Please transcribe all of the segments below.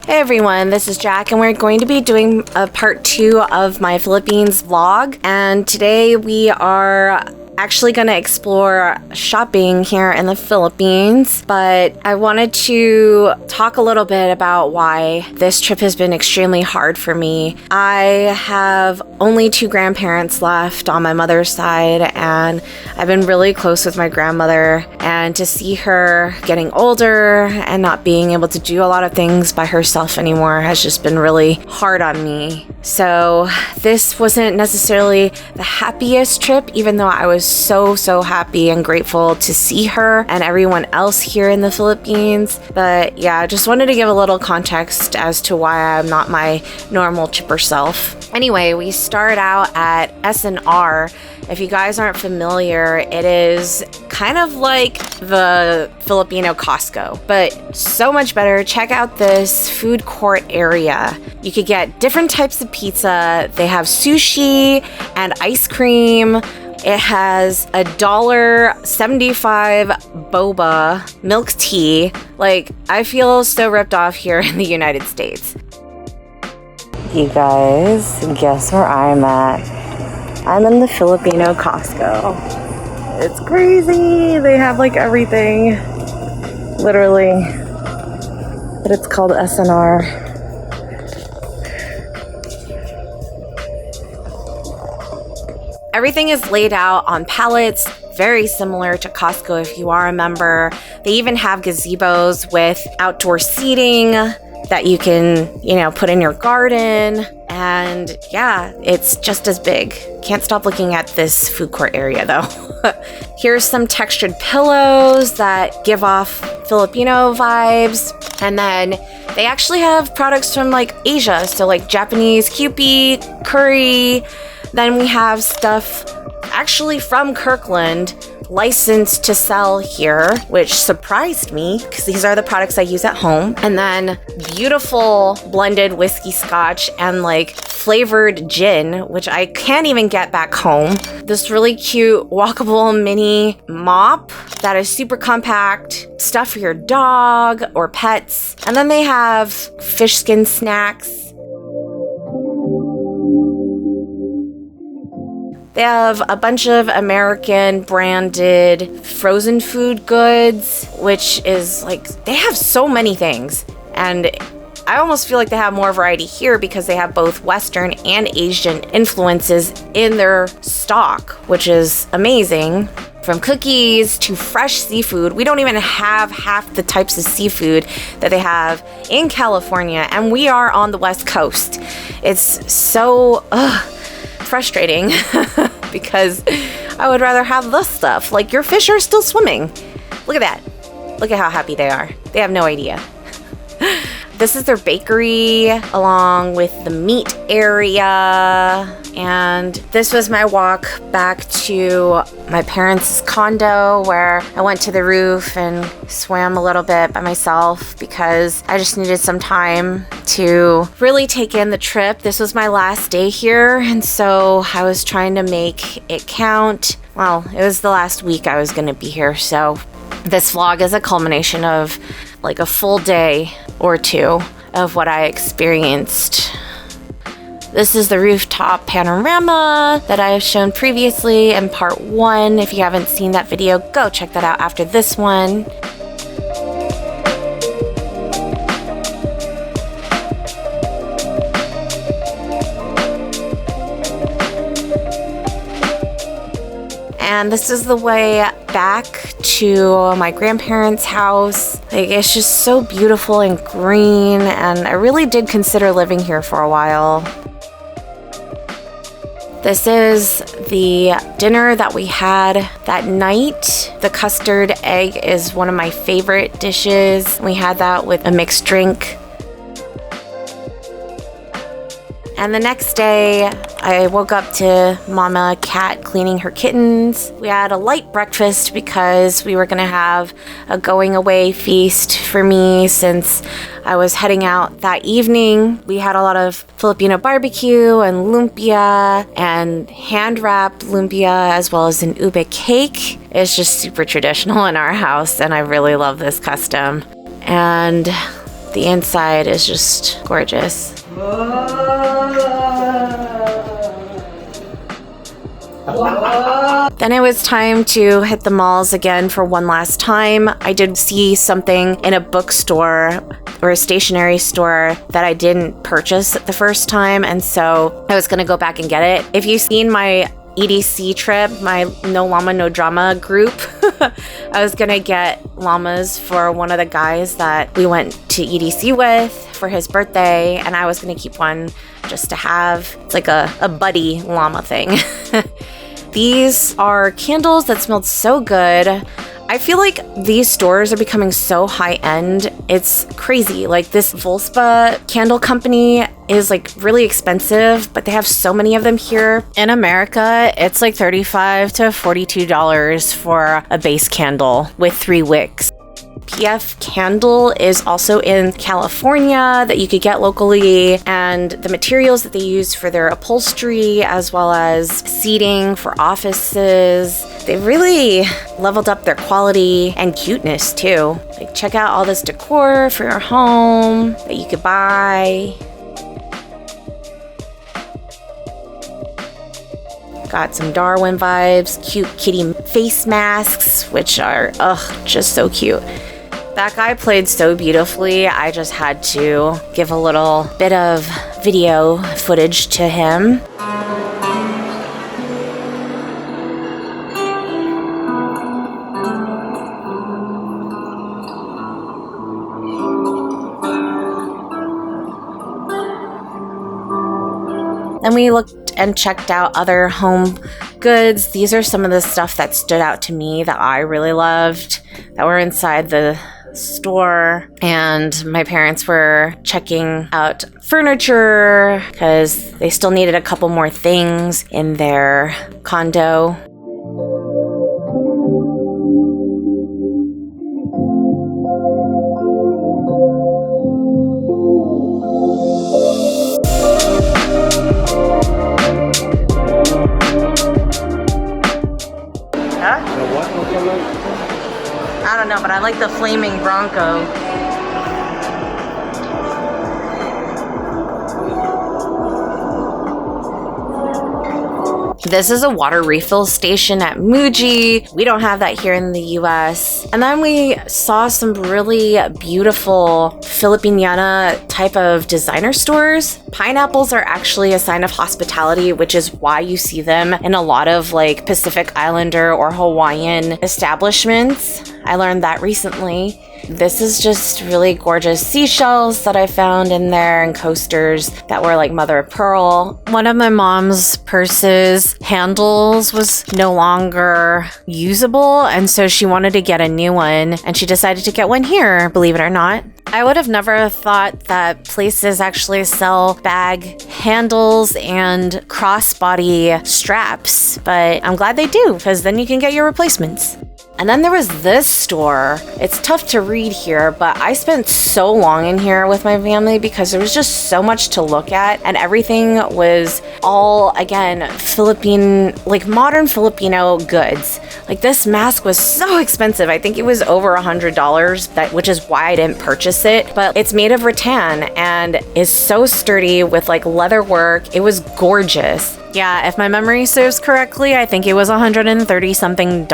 Hey everyone, this is Jack and we're going to be doing a part 2 of my Philippines vlog, and today we are actually going to explore shopping here in the Philippines, but I wanted to talk a little bit about why this trip has been extremely hard for me. I have only 2 grandparents left on my mother's side, and I've been really close with my grandmother, and to see her getting older and not being able to do a lot of things by herself anymore has just been really hard on me. So this wasn't necessarily the happiest trip, even though I was so happy and grateful to see her and everyone else here in the Philippines. But yeah, I just wanted to give a little context as to why I'm not my normal chipper self. Anyway, we start out at S&R. If you guys aren't familiar, it is kind of like the Filipino Costco, but so much better. Check out this food court area. You could get different types of pizza. They have sushi and ice cream. It has a $1.75 boba milk tea. Like, I feel so ripped off here in the United States. You guys, guess where I'm at? I'm in the Filipino Costco. It's crazy. They have like everything, literally, but it's called S&R. Everything is laid out on pallets, very similar to Costco if you are a member. They even have gazebos with outdoor seating that you can, put in your garden. And yeah, it's just as big. Can't stop looking at this food court area though. Here's some textured pillows that give off Filipino vibes. And then they actually have products from like Asia. So like Japanese Kewpie, curry. Then we have stuff actually from Kirkland, licensed to sell here, which surprised me because these are the products I use at home. And then beautiful blended whiskey scotch and like flavored gin, which I can't even get back home. This really cute walkable mini mop that is super compact, stuff for your dog or pets. And then they have fish skin snacks. They have a bunch of American branded frozen food goods, which is like, they have so many things. And I almost feel like they have more variety here because they have both Western and Asian influences in their stock, which is amazing. From cookies to fresh seafood. We don't even have half the types of seafood that they have in California, and we are on the West Coast. It's so frustrating because I would rather have this stuff. Like, your fish are still swimming. Look at that. Look at how happy they are. They have no idea. This is their bakery along with the meat area. And this was my walk back to my parents' condo where I went to the roof and swam a little bit by myself because I just needed some time to really take in the trip. This was my last day here, and so I was trying to make it count. Well, it was the last week I was going to be here, so this vlog is a culmination of like a full day or 2 of what I experienced. This is the rooftop panorama that I have shown previously in part 1. If you haven't seen that video, go check that out after this one. And this is the way back to my grandparents' house. Like, it's just so beautiful and green, and I really did consider living here for a while. This is the dinner that we had that night. The custard egg is one of my favorite dishes. We had that with a mixed drink. And the next day, I woke up to Mama Cat cleaning her kittens. We had a light breakfast because we were gonna have a going away feast for me since I was heading out that evening. We had a lot of Filipino barbecue and lumpia and hand-wrapped lumpia as well as an ube cake. It's just super traditional in our house, and I really love this custom. And the inside is just gorgeous. Then it was time to hit the malls again for one last time. I did see something in a bookstore or a stationery store that I didn't purchase the first time, and so I was gonna go back and get it. If you've seen my EDC trip, my No Llama No Drama group, I was gonna get llamas for one of the guys that we went to EDC with for his birthday, and I was gonna keep one just to have. It's like a buddy llama thing. These are candles that smelled so good. I feel like these stores are becoming so high-end. It's crazy. Like this Volspa candle company is like really expensive, but they have so many of them here. In America, it's like $35 to $42 for a base candle with 3 wicks. PF Candle is also in California that you could get locally, and the materials that they use for their upholstery as well as seating for offices, they really leveled up their quality and cuteness too. Like check out all this decor for your home that you could buy. Got some Darwin vibes, cute kitty face masks, which are just so cute. That guy played so beautifully, I just had to give a little bit of video footage to him. Then we looked and checked out other home goods. These are some of the stuff that stood out to me that I really loved that were inside the store, and my parents were checking out furniture because they still needed a couple more things in their condo. I don't know, but I like the flaming Bronco. This is a water refill station at Muji. We don't have that here in the US. And then we saw some really beautiful Filipiniana type of designer stores. Pineapples are actually a sign of hospitality, which is why you see them in a lot of like Pacific Islander or Hawaiian establishments. I learned that recently. This is just really gorgeous seashells that I found in there and coasters that were like mother of pearl. One of my mom's purse's handles was no longer usable, and so she wanted to get a new one, and she decided to get one here, believe it or not. I would have never thought that places actually sell bag handles and crossbody straps, but I'm glad they do, because then you can get your replacements. And then there was this store. It's tough to read here, but I spent so long in here with my family because there was just so much to look at, and everything was all, again, Philippine, like modern Filipino goods. Like this mask was so expensive. I think it was over $100, which is why I didn't purchase it. But it's made of rattan and is so sturdy with like leather work. It was gorgeous. Yeah, if my memory serves correctly, I think it was $130 something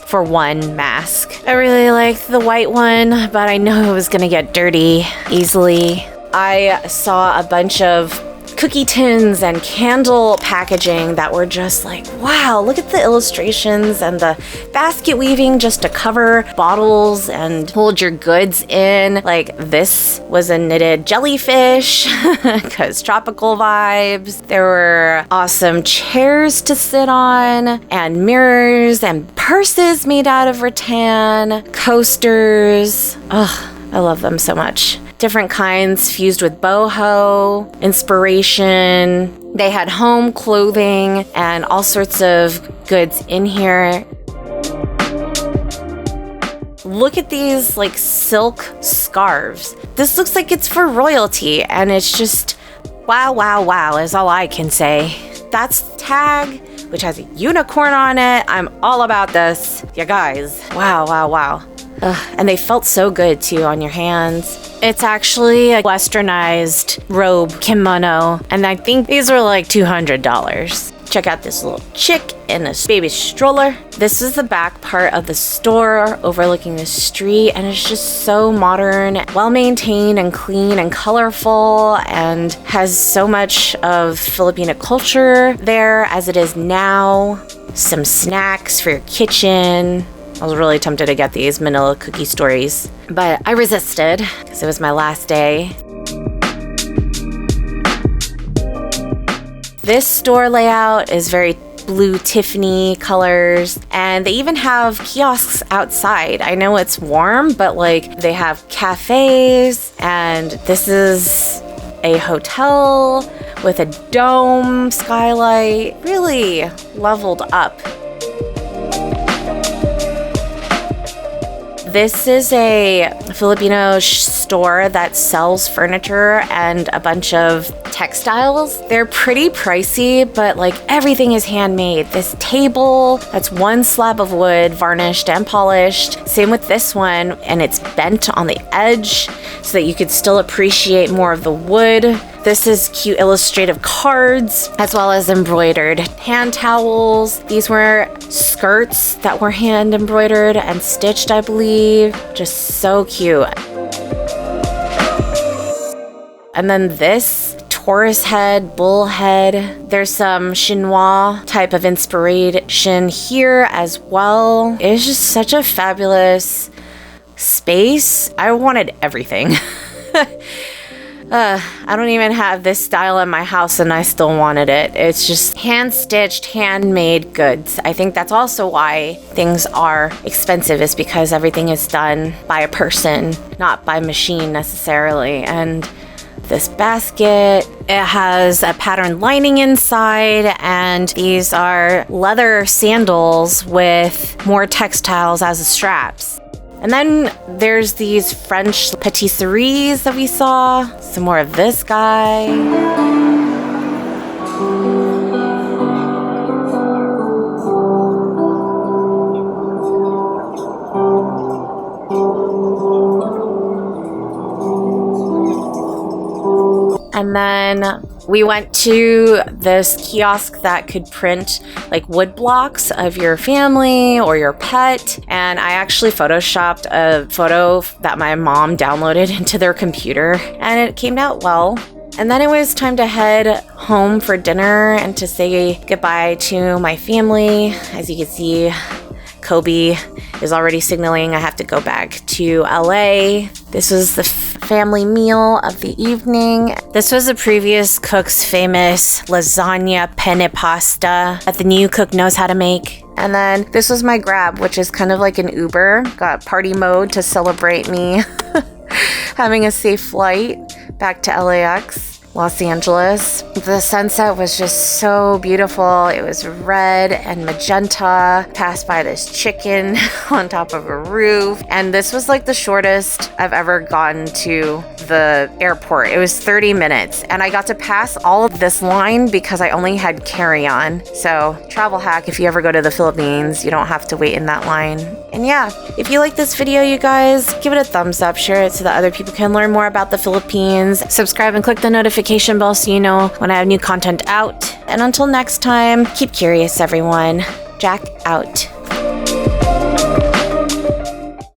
for one mask. I really liked the white one, but I know it was gonna get dirty easily. I saw a bunch of cookie tins and candle packaging that were just like, wow, look at the illustrations and the basket weaving just to cover bottles and hold your goods in. Like this was a knitted jellyfish because tropical vibes. There were awesome chairs to sit on and mirrors and purses made out of rattan, coasters. Ugh, I love them so much. Different kinds fused with boho, inspiration. They had home clothing and all sorts of goods in here. Look at these like silk scarves. This looks like it's for royalty, and it's just wow, wow, wow is all I can say. That's the tag, which has a unicorn on it. I'm all about this. You guys, wow, wow, wow. And they felt so good too on your hands. It's actually a westernized robe kimono, and I think these were like $200. Check out this little chick in a baby stroller. This is the back part of the store overlooking the street, and it's just so modern, well maintained and clean and colorful, and has so much of Filipino culture there as it is now. Some snacks for your kitchen. I was really tempted to get these Manila cookie stories, but I resisted because it was my last day. This store layout is very blue Tiffany colors, and they even have kiosks outside. I know it's warm, but like they have cafes, and this is a hotel with a dome skylight, really leveled up. This is a Filipino store that sells furniture and a bunch of textiles. They're pretty pricey, but like everything is handmade. This table, that's one slab of wood, varnished and polished. Same with this one, and it's bent on the edge so that you could still appreciate more of the wood. This is cute illustrative cards, as well as embroidered hand towels. These were skirts that were hand embroidered and stitched, I believe. Just so cute. And then this Taurus head, bull head. There's some chinois type of inspiration here as well. It's just such a fabulous space. I wanted everything. I don't even have this style in my house and I still wanted it. It's just hand-stitched, handmade goods. I think that's also why things are expensive, is because everything is done by a person, not by machine necessarily. And this basket, it has a patterned lining inside, and these are leather sandals with more textiles as the straps. And then there's these French patisseries that we saw. Some more of this guy. And then we went to this kiosk that could print like wood blocks of your family or your pet. And I actually photoshopped a photo that my mom downloaded into their computer, and it came out well. And then it was time to head home for dinner and to say goodbye to my family. As you can see, Kobe is already signaling I have to go back to LA. This was the family meal of the evening. This was the previous cook's famous lasagna penne pasta that the new cook knows how to make. And then this was my Grab, which is kind of like an Uber. Got party mode to celebrate me having a safe flight back to LAX. Los Angeles. The sunset was just so beautiful. It was red and magenta. Passed by this chicken on top of a roof. And this was like the shortest I've ever gotten to the airport. It was 30 minutes. And I got to pass all of this line because I only had carry-on. So travel hack, if you ever go to the Philippines, you don't have to wait in that line. And yeah, if you like this video, you guys, give it a thumbs up, share it so that other people can learn more about the Philippines. Subscribe and click the notification bell so you know when I have new content out. And until next time, keep curious, everyone. Jack out.